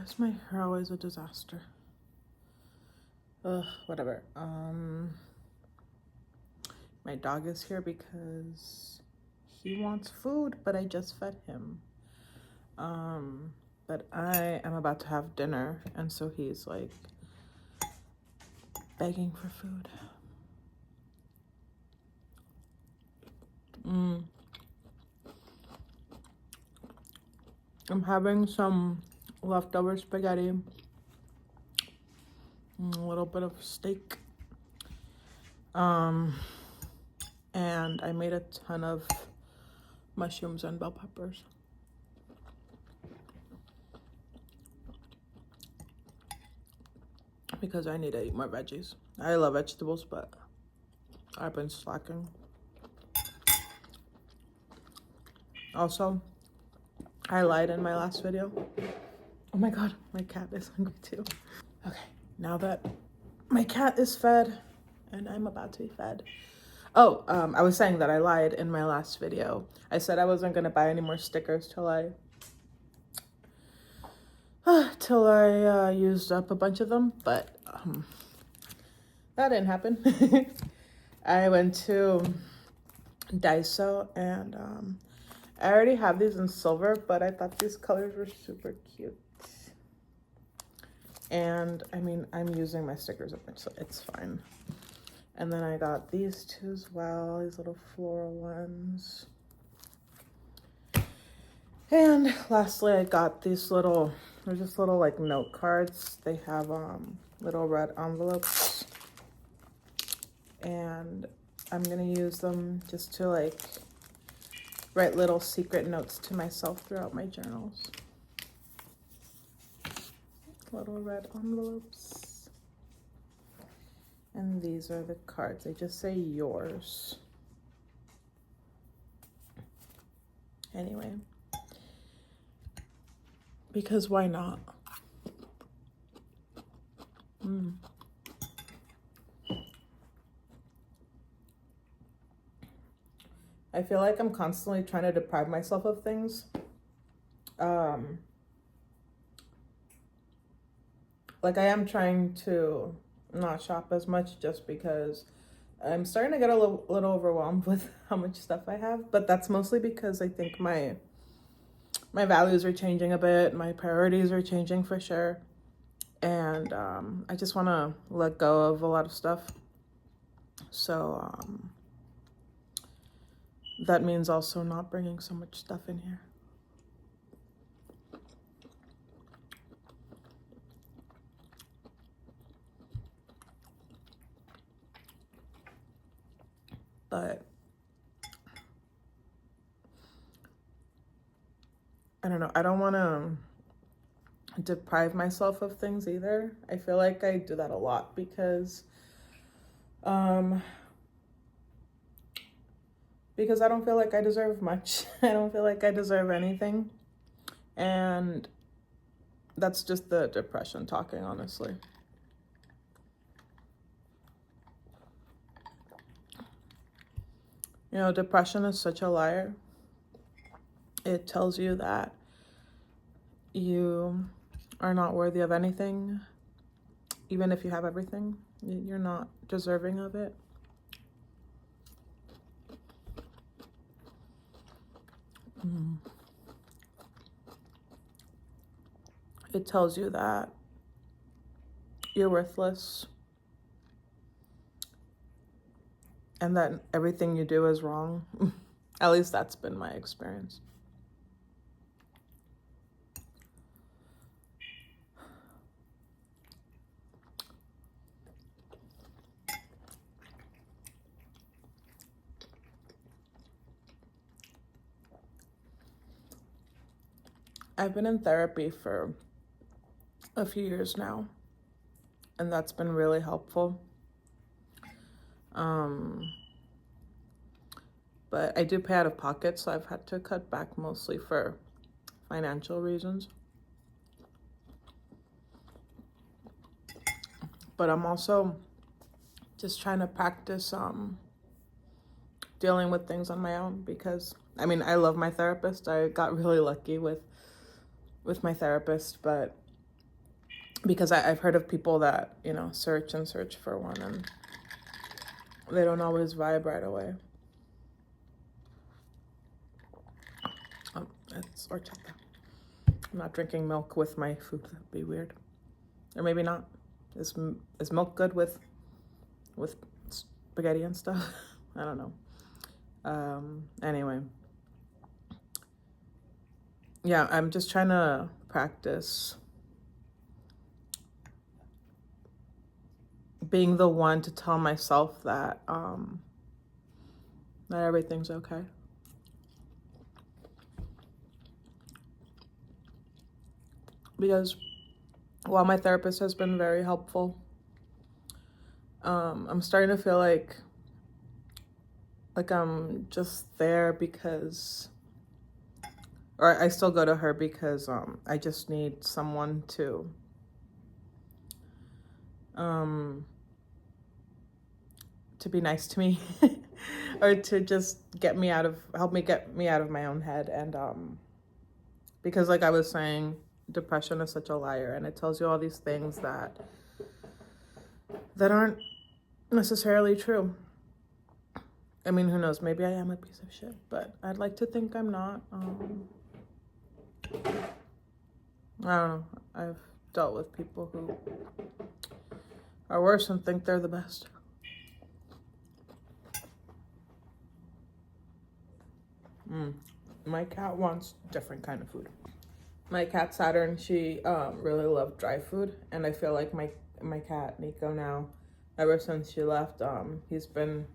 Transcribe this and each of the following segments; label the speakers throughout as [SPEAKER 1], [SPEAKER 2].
[SPEAKER 1] Why is my hair always a disaster? Ugh, whatever. My dog is here because he wants food, but I just fed him. But I am about to have dinner, and so he's like begging for food. I'm having some leftover spaghetti, a little bit of steak, and I made a ton of mushrooms and bell peppers. Because I need to eat more veggies. I love vegetables, but I've been slacking. Also, I lied in my last video. Oh my god, my cat is hungry too. Okay, now that my cat is fed and I'm about to be fed. Oh, I was saying that I lied in my last video. I said I wasn't gonna buy any more stickers till I used up a bunch of them, but that didn't happen. I went to Daiso and I already have these in silver, but I thought these colors were super cute. And I mean, I'm using my stickers up, so it's fine. And then I got these two as well, these little floral ones. And lastly, I got these little, they're just little like note cards. They have little red envelopes. And I'm gonna use them just to like write little secret notes to myself throughout my journals. Little red envelopes. And these are the cards. They just say yours. Anyway. Because why not? I feel like I'm constantly trying to deprive myself of things. Like I am trying to not shop as much just because I'm starting to get a little overwhelmed with how much stuff I have. But that's mostly because I think my values are changing a bit. My priorities are changing for sure. And I just want to let go of a lot of stuff. So that means also not bringing so much stuff in here. But I don't know. I don't want to deprive myself of things either. I feel like I do that a lot because I don't feel like I deserve much. I don't feel like I deserve anything. And that's just the depression talking, honestly. You know, depression is such a liar. It tells you that you are not worthy of anything. Even if you have everything, you're not deserving of it. It tells you that you're worthless and that everything you do is wrong. At least that's been my experience. I've been in therapy for a few years now, and that's been really helpful. But I do pay out of pocket, so I've had to cut back mostly for financial reasons. But I'm also just trying to practice dealing with things on my own because, I mean, I love my therapist. I got really lucky with my therapist, but because I've heard of people that, you know, search and search for one and they don't always vibe right away. It's horchata. I'm not drinking milk with my food. That'd be weird. Or maybe not. Is milk good with spaghetti and stuff? I don't know. Anyway. Yeah, I'm just trying to practice being the one to tell myself that not everything's okay. Because while my therapist has been very helpful, I'm starting to feel like I'm just there because, or I still go to her because I just need someone to be nice to me or to just help me get me out of my own head. And because like I was saying, depression is such a liar, and it tells you all these things that aren't necessarily true. I mean, who knows? Maybe I am a piece of shit, but I'd like to think I'm not. I don't know. I've dealt with people who are worse and think they're the best. My cat wants different kind of food. My cat Saturn, she really loved dry food, and I feel like my cat Nico now, ever since she left, he's been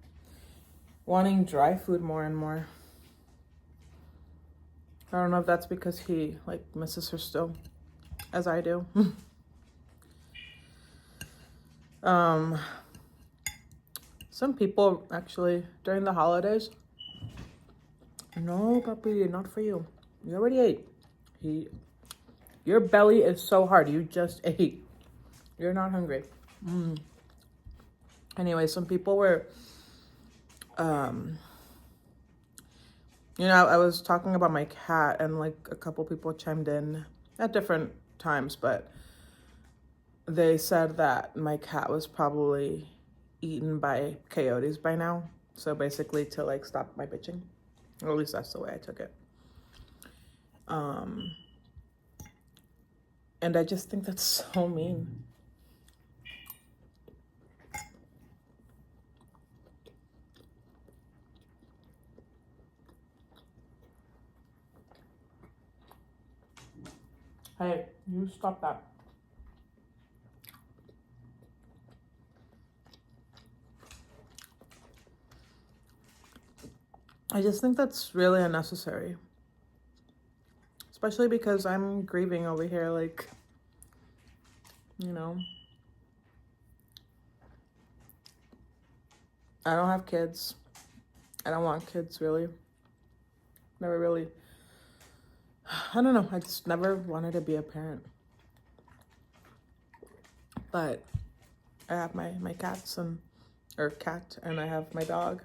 [SPEAKER 1] wanting dry food more and more. I don't know if that's because he like misses her still, as I do. Some people actually during the holidays. No, puppy, not for you. You already ate. Your belly is so hard. You just ate. You're not hungry. Anyway, some people were, you know, I was talking about my cat, and like a couple people chimed in at different times, but they said that my cat was probably eaten by coyotes by now. So basically to like stop my bitching. Or at least that's the way I took it. And I just think that's so mean. Hey, you stop that. I just think that's really unnecessary. Especially because I'm grieving over here, like, you know. I don't have kids. I don't want kids, really. Never really. I don't know. I just never wanted to be a parent. But I have my cats or cat, and I have my dog.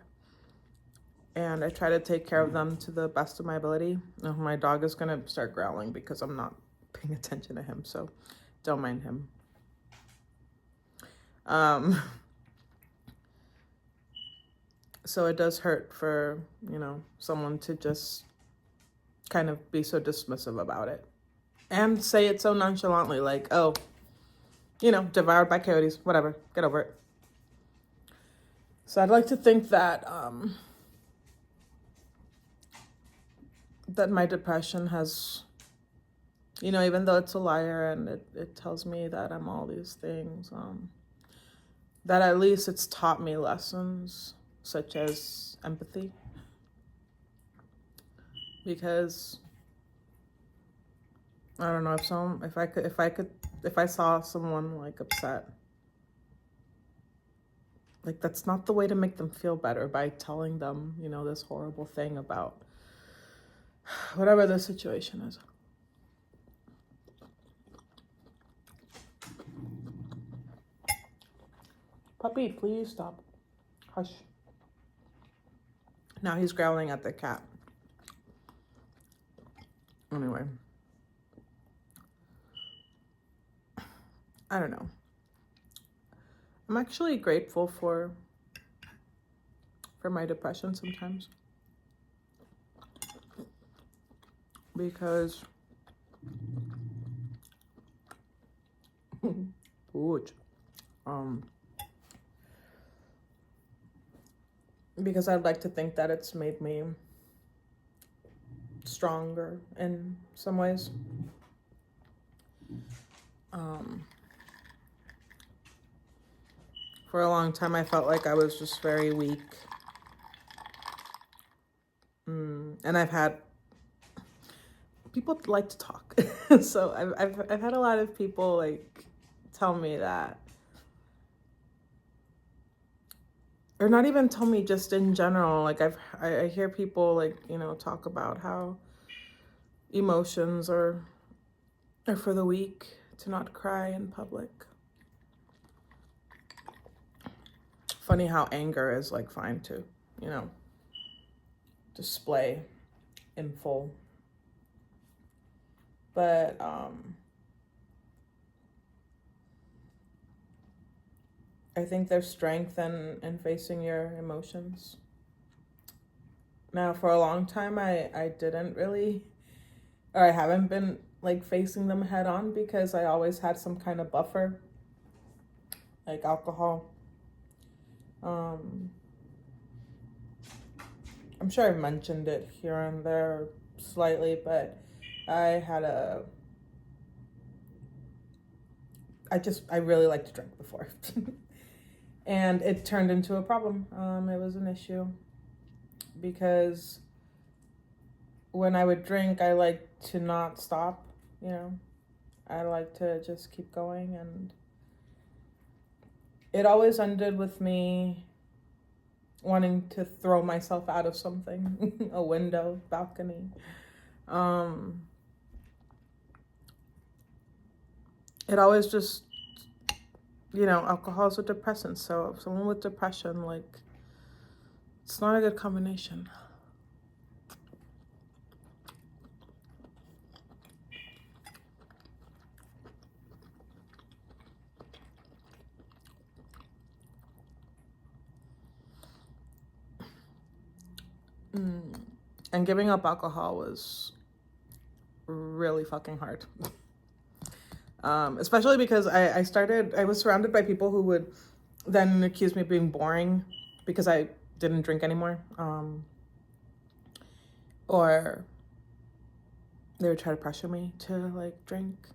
[SPEAKER 1] And I try to take care of them to the best of my ability. My dog is gonna start growling because I'm not paying attention to him, so don't mind him. So it does hurt for, you know, someone to just kind of be so dismissive about it and say it so nonchalantly, like, oh, you know, devoured by coyotes, whatever, get over it. So I'd like to think that that my depression has, you know, even though it's a liar and it tells me that I'm all these things, that at least it's taught me lessons such as empathy. Because I don't know, if I saw someone like upset, like that's not the way to make them feel better, by telling them, you know, this horrible thing about whatever the situation is. Puppy, please stop. Hush. Now he's growling at the cat. Anyway. I don't know. I'm actually grateful for my depression sometimes, because um because I'd like to think that it's made me stronger in some ways. For a long time, I felt like I was just very weak. And I've had people like to talk. So I've had a lot of people like tell me that, or not even tell me, just in general. Like I hear people like, talk about how emotions are for the weak, to not cry in public. Funny how anger is like fine to, display in full. But I think there's strength in facing your emotions. Now, for a long time, I didn't really, or I haven't been like facing them head on, because I always had some kind of buffer, like alcohol. I'm sure I've mentioned it here and there slightly, but I really liked to drink before. And it turned into a problem. It was an issue, because when I would drink, I liked to not stop, I like to just keep going, and it always ended with me wanting to throw myself out of something, a window, balcony. It always just, alcohol is a depressant. So someone with depression, like, it's not a good combination. And giving up alcohol was really fucking hard. Especially because I was surrounded by people who would then accuse me of being boring because I didn't drink anymore. Or they would try to pressure me to like drink.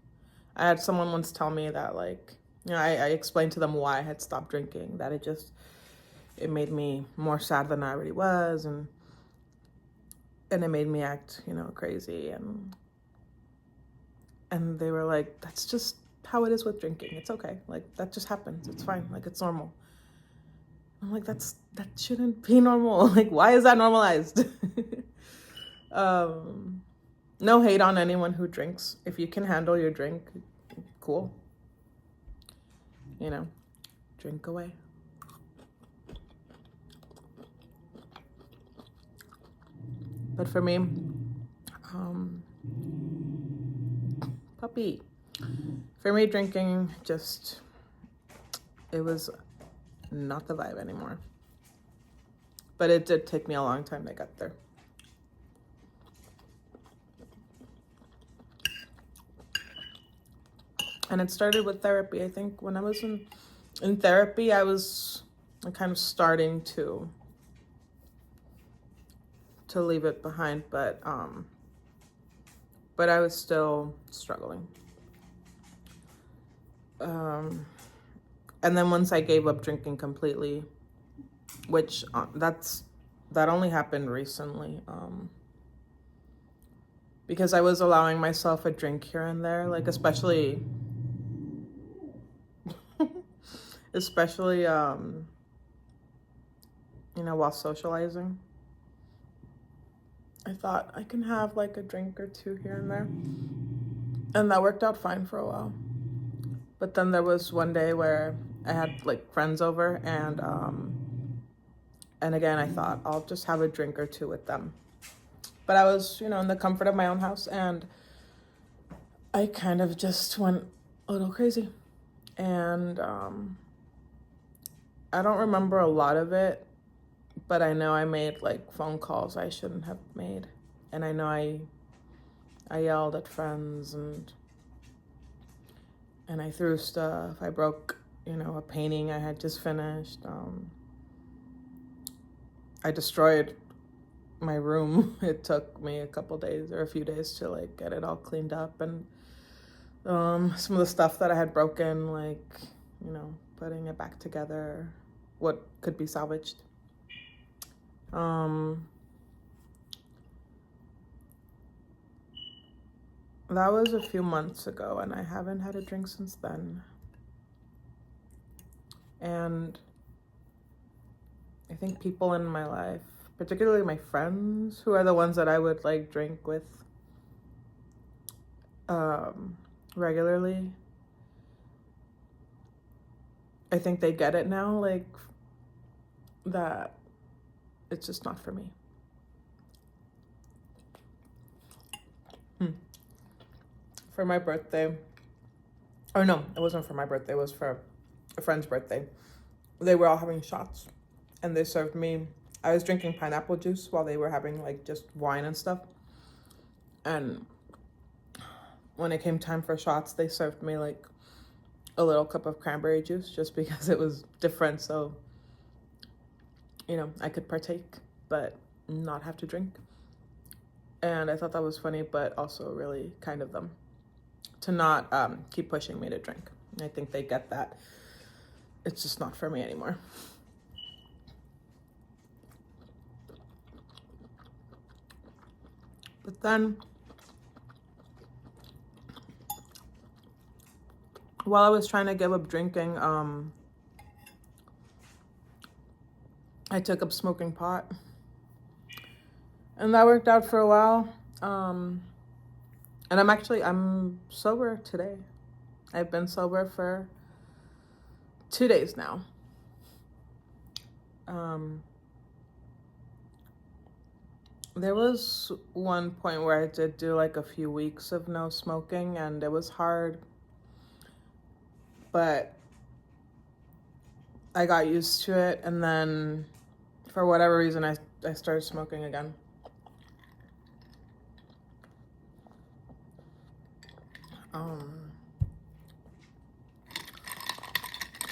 [SPEAKER 1] I had someone once tell me that, like, I explained to them why I had stopped drinking, that it made me more sad than I already was, and it made me act, crazy, and they were like, that's just how it is with drinking. It's okay. Like, that just happens. It's fine. Like, it's normal. I'm like, that shouldn't be normal. Like, why is that normalized? No hate on anyone who drinks. If you can handle your drink, cool. Drink away. But for me, puppy. For me, drinking it was not the vibe anymore. But it did take me a long time to get there. And it started with therapy. I think when I was in therapy, I was kind of starting to leave it behind, but I was still struggling. And then once I gave up drinking completely, which that only happened recently, because I was allowing myself a drink here and there, like especially while socializing. I thought I can have like a drink or two here and there, and that worked out fine for a while. But then there was one day where I had like friends over, and again I thought I'll just have a drink or two with them. But I was, in the comfort of my own house, and I kind of just went a little crazy. And I don't remember a lot of it, but I know I made like phone calls I shouldn't have made. And I know I yelled at friends and I threw stuff. I broke, a painting I had just finished. I destroyed my room. It took me a couple days or a few days to like get it all cleaned up, and some of the stuff that I had broken, like, putting it back together, what could be salvaged. That was a few months ago, and I haven't had a drink since then. And I think people in my life, particularly my friends, who are the ones that I would like drink with regularly, I think they get it now, like, that it's just not for me. For my birthday, or no, it wasn't for my birthday, it was for a friend's birthday. They were all having shots, and they served me, I was drinking pineapple juice while they were having like just wine and stuff. And when it came time for shots, they served me like a little cup of cranberry juice just because it was different, so I could partake but not have to drink. And I thought that was funny, but also really kind of them to not keep pushing me to drink. I think they get that it's just not for me anymore. But then, while I was trying to give up drinking, I took up smoking pot. And that worked out for a while. And I'm sober today. I've been sober for 2 days now. There was one point where I did do like a few weeks of no smoking, and it was hard. But I got used to it, and then for whatever reason, I started smoking again.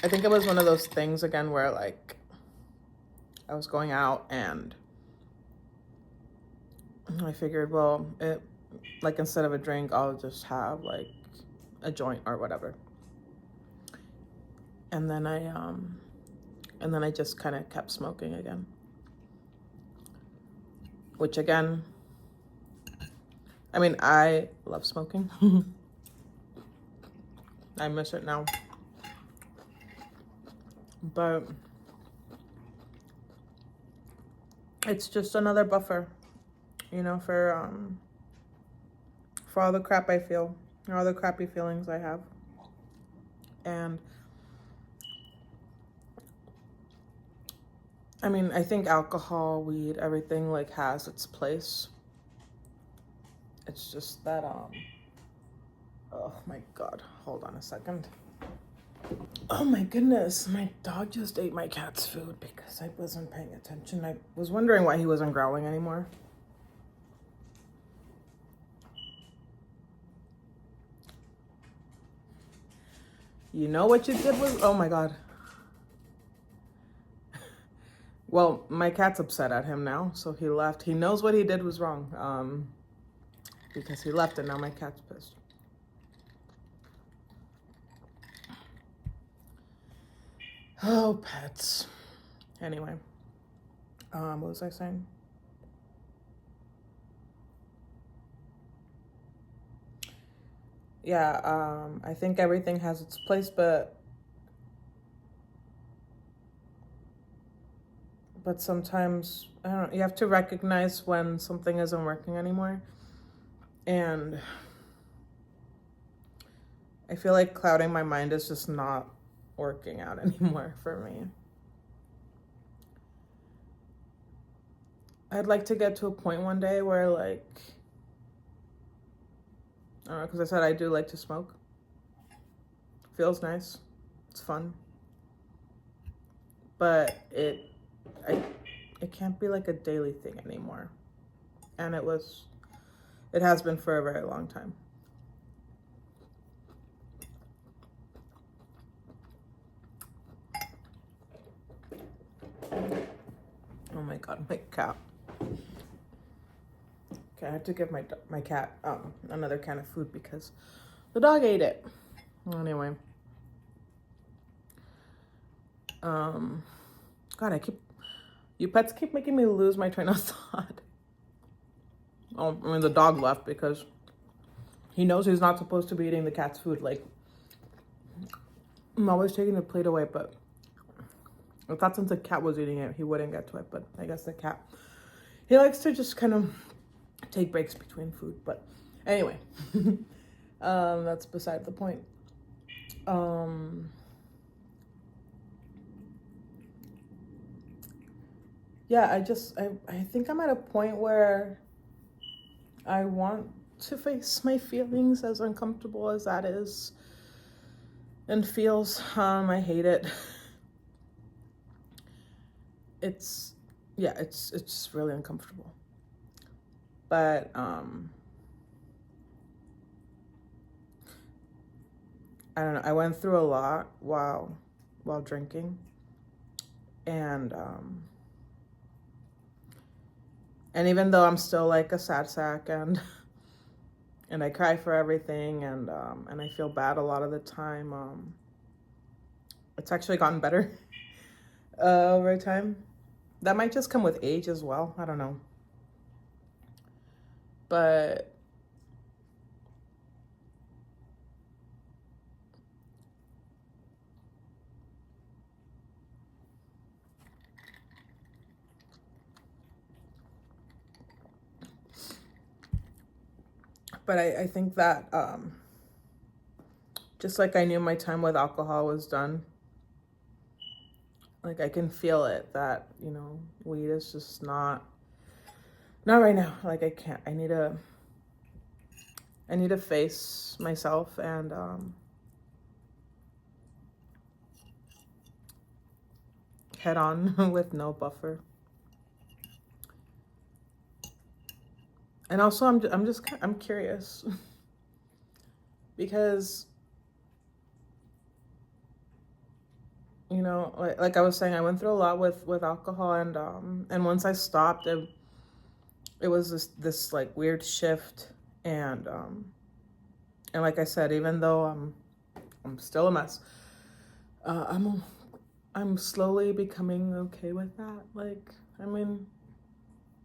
[SPEAKER 1] I think it was one of those things again where like I was going out and I figured, well, like instead of a drink, I'll just have like a joint or whatever. And then I just kind of kept smoking again. Which again, I mean, I love smoking. I miss it now. But it's just another buffer, for all the crap I feel, all the crappy feelings I have. And I mean, I think alcohol, weed, everything like has its place. It's just that, oh my God, hold on a second. Oh my goodness, my dog just ate my cat's food because I wasn't paying attention. I was wondering why he wasn't growling anymore. You know what you did was, oh my God. Well, my cat's upset at him now, so he left. He knows what he did was wrong, because he left and now my cat's pissed. Oh, pets. Anyway, what was I saying? Yeah, I think everything has its place, but sometimes, I don't know, you have to recognize when something isn't working anymore. And I feel like clouding my mind is just not working out anymore for me. I'd like to get to a point one day where like, I don't know, because I said I do like to smoke. Feels nice. It's fun. But it can't be like a daily thing anymore. And it has been for a very long time. Oh my God, my cat. Okay, I had to give my cat another can of food because the dog ate it. Anyway. God, you pets keep making me lose my train of thought. Oh, I mean, the dog left because he knows he's not supposed to be eating the cat's food. Like, I'm always taking the plate away, but I thought since the cat was eating it, he wouldn't get to it. But I guess the cat, he likes to just kind of take breaks between food. But anyway, that's beside the point. Yeah, I think I'm at a point where I want to face my feelings, as uncomfortable as that is and feels. I hate it. It's just really uncomfortable. But I don't know. I went through a lot while drinking, and even though I'm still like a sad sack and I cry for everything and I feel bad a lot of the time, it's actually gotten better over time. That might just come with age as well. I don't know. But I think that just like I knew my time with alcohol was done, like I can feel it that, you know, weed is just not right now. Like I can't. I need to face myself and head on with no buffer. And also I'm curious because, you know, like I was saying, I went through a lot with alcohol, and once I stopped, it was this like weird shift, and like I said, even though I'm still a mess, I'm slowly becoming okay with that. Like, I mean,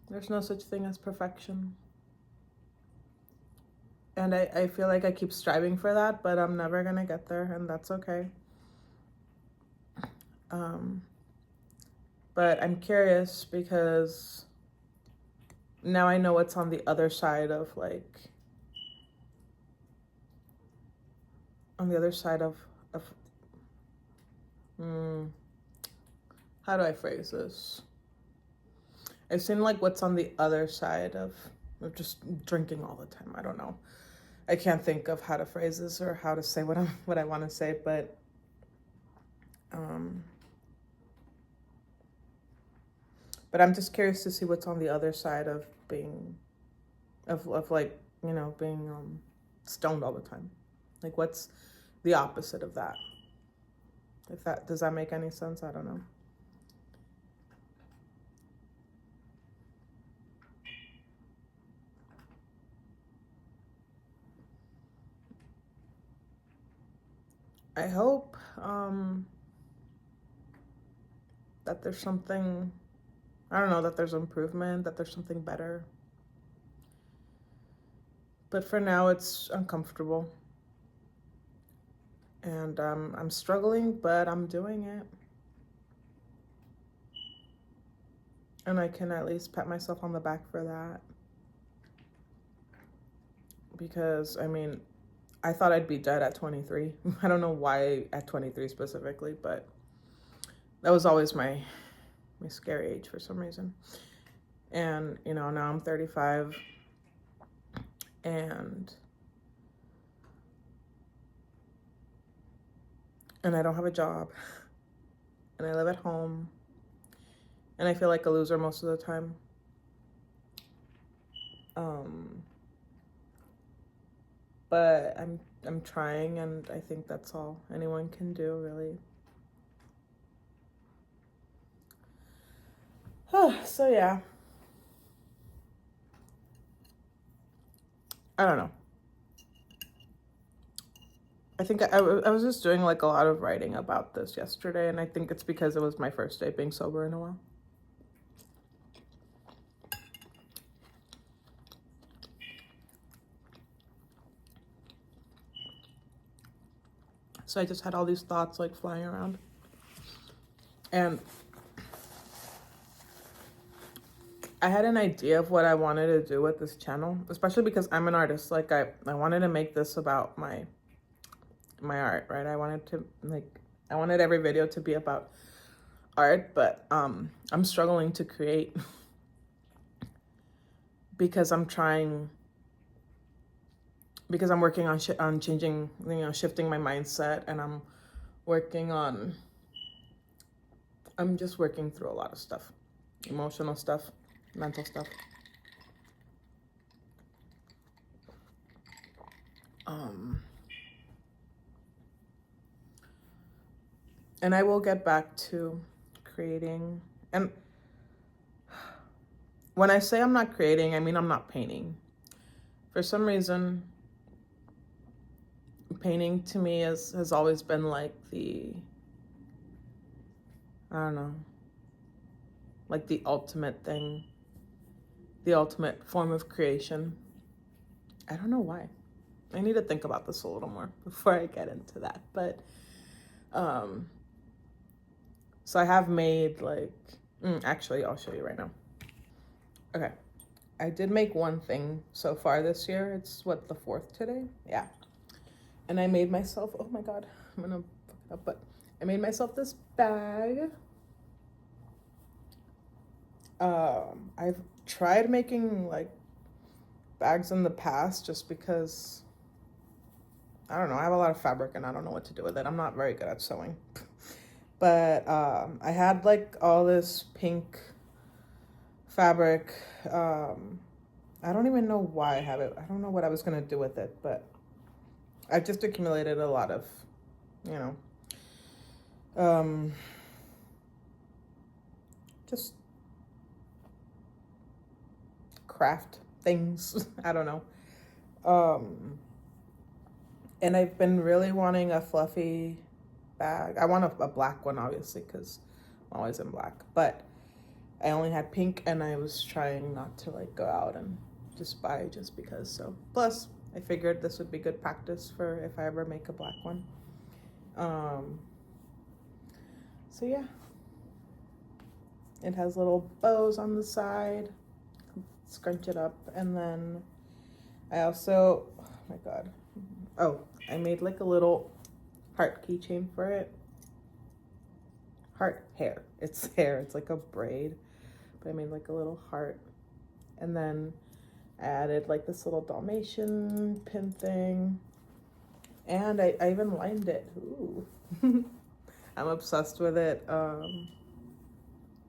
[SPEAKER 1] there's no such thing as perfection. And I feel like I keep striving for that, but I'm never gonna get there, and that's okay. But I'm curious because now I know what's on the other side of how do I phrase this? I've seen like what's on the other side of just drinking all the time. I don't know. I can't think of how to phrase this or how to say what I want to say, but I'm just curious to see what's on the other side of being, of like, you know, being stoned all the time. Like, what's the opposite of that? Does that make any sense? I don't know. I hope that there's something, I don't know, that there's improvement, that there's something better. But for now, it's uncomfortable. And I'm struggling, but I'm doing it. And I can at least pat myself on the back for that. Because, I mean, I thought I'd be dead at 23. I don't know why at 23 specifically, but that was always my scary age for some reason. And, you know, now I'm 35 and and I don't have a job, and I live at home, and I feel like a loser most of the time. But I'm trying, and I think that's all anyone can do, really. So yeah, I don't know. I think I was just doing like a lot of writing about this yesterday, and I think it's because it was my first day being sober in a while. So I just had all these thoughts like flying around. And I had an idea of what I wanted to do with this channel, especially because I'm an artist. Like I wanted to make this about my art, right? I wanted every video to be about art, but I'm struggling to create because I'm working on changing, shifting my mindset, and I'm just working through a lot of stuff, emotional stuff, mental stuff. And I will get back to creating. And when I say I'm not creating, I mean I'm not painting. For some reason, painting to me has always been like I don't know, like the ultimate thing, the ultimate form of creation. I don't know why. I need to think about this a little more before I get into that. But so I have made like, actually, I'll show you right now. Okay. I did make one thing so far this year. It's the 4th today? Yeah. And I made myself, oh my God, I'm gonna fuck it up, but I made myself this bag. I've tried making like bags in the past just because, I don't know, I have a lot of fabric and I don't know what to do with it. I'm not very good at sewing. But I had like all this pink fabric. I don't even know why I have it. I don't know what I was gonna do with it, but I've just accumulated a lot of, just craft things. I don't know. And I've been really wanting a fluffy bag. I want a black one, obviously, because I'm always in black. But I only had pink, and I was trying not to like go out and just buy just because. So plus, I figured this would be good practice for if I ever make a black one. So yeah, it has little bows on the side. Scrunch it up, and then I also, oh my God, I made like a little heart keychain for it. Heart hair. It's hair. It's like a braid, but I made like a little heart, and then I added like this little Dalmatian pin thing, and I even lined it. Ooh. I'm obsessed with it.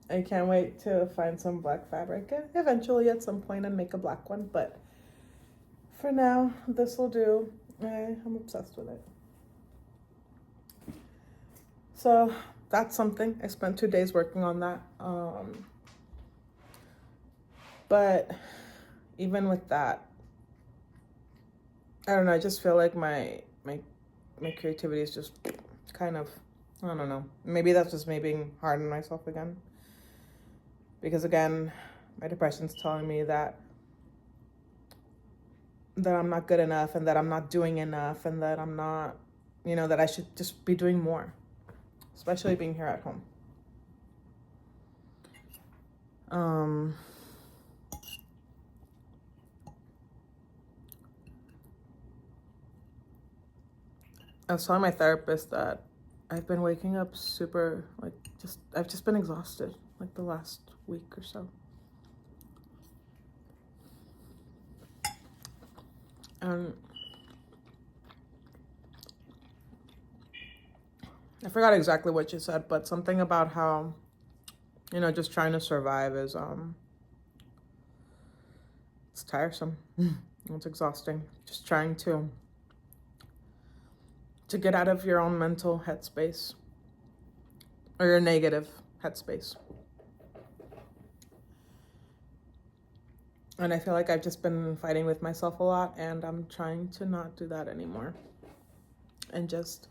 [SPEAKER 1] I can't wait to find some black fabric eventually at some point and make a black one, but for now, this will do. I'm obsessed with it. So that's something. I spent 2 days working on that. But even with that, I don't know, I just feel like my creativity is just kind of, I don't know. Maybe that's just me being hard on myself again. Because again, my depression's telling me that I'm not good enough, and that I'm not doing enough, and that I'm not, that I should just be doing more, especially being here at home. I was telling my therapist that I've been waking up super, I've just been exhausted, like the last week or so. And I forgot exactly what she said, but something about how, you know, just trying to survive is it's tiresome. It's exhausting. Just trying to get out of your own mental headspace or your negative headspace. And I feel like I've just been fighting with myself a lot, and I'm trying to not do that anymore. And just,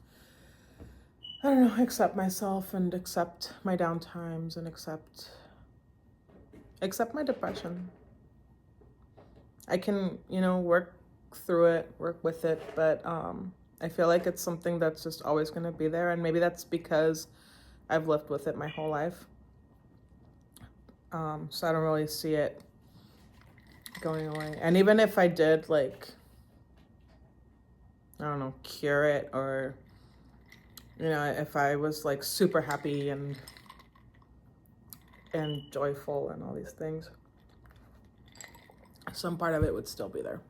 [SPEAKER 1] I don't know, accept myself and accept my down times and accept my depression. I can, you know, work through it, work with it, but I feel like it's something that's just always going to be there. And maybe that's because I've lived with it my whole life. So I don't really see it going away. And even if I did, like, I don't know, cure it, or, you know, if I was like super happy and joyful and all these things, some part of it would still be there,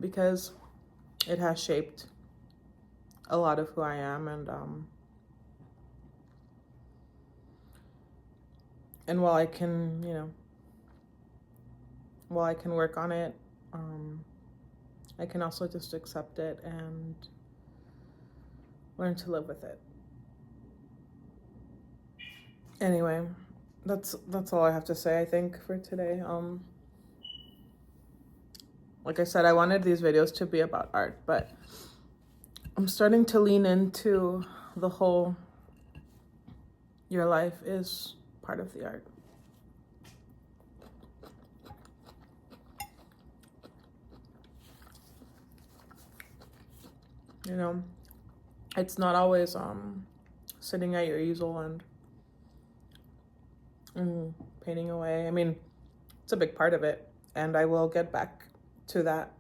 [SPEAKER 1] because it has shaped a lot of who I am. And while I can, you know, while I can work on it, I can also just accept it and learn to live with it. Anyway, that's all I have to say, I think, for today. Like I said, I wanted these videos to be about art, but I'm starting to lean into the whole, your life is part of the art. You know, it's not always sitting at your easel and painting away. I mean, it's a big part of it, and I will get back to that,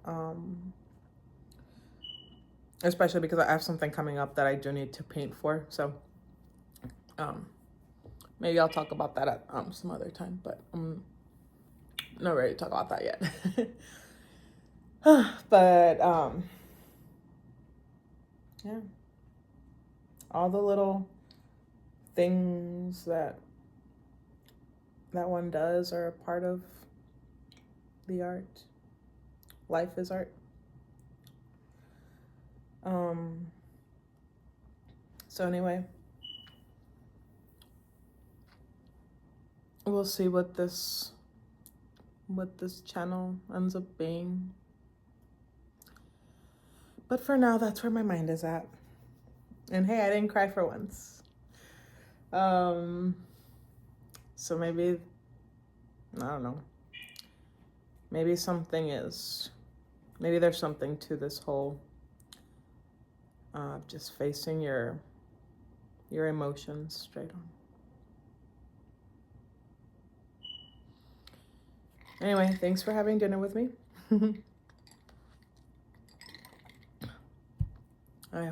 [SPEAKER 1] especially because I have something coming up that I do need to paint for. So maybe I'll talk about that at some other time, but I'm not ready to talk about that yet. But yeah, all the little things that one does are a part of the art. Life is art. So anyway, we'll see what this channel ends up being. But for now, that's where my mind is at. And hey, I didn't cry for once. So maybe, I don't know. Maybe there's something to this whole just facing your emotions straight on. Anyway, thanks for having dinner with me. I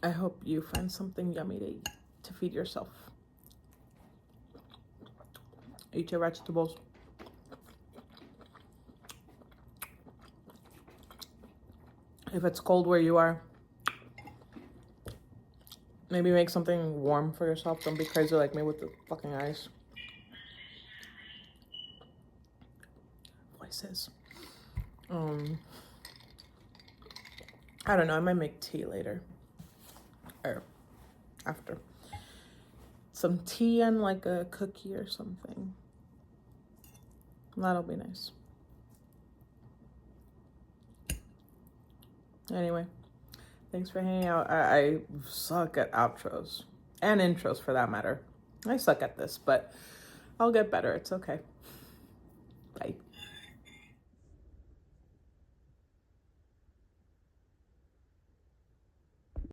[SPEAKER 1] hope you find something yummy to feed yourself. Eat your vegetables. If it's cold where you are, maybe make something warm for yourself. Don't be crazy like me with the fucking ice. Voices. I don't know. I might make tea later. Or after. Some tea and like a cookie or something. That'll be nice. Anyway, thanks for hanging out. I suck at outros and intros for that matter. I suck at this, but I'll get better. It's okay. Bye.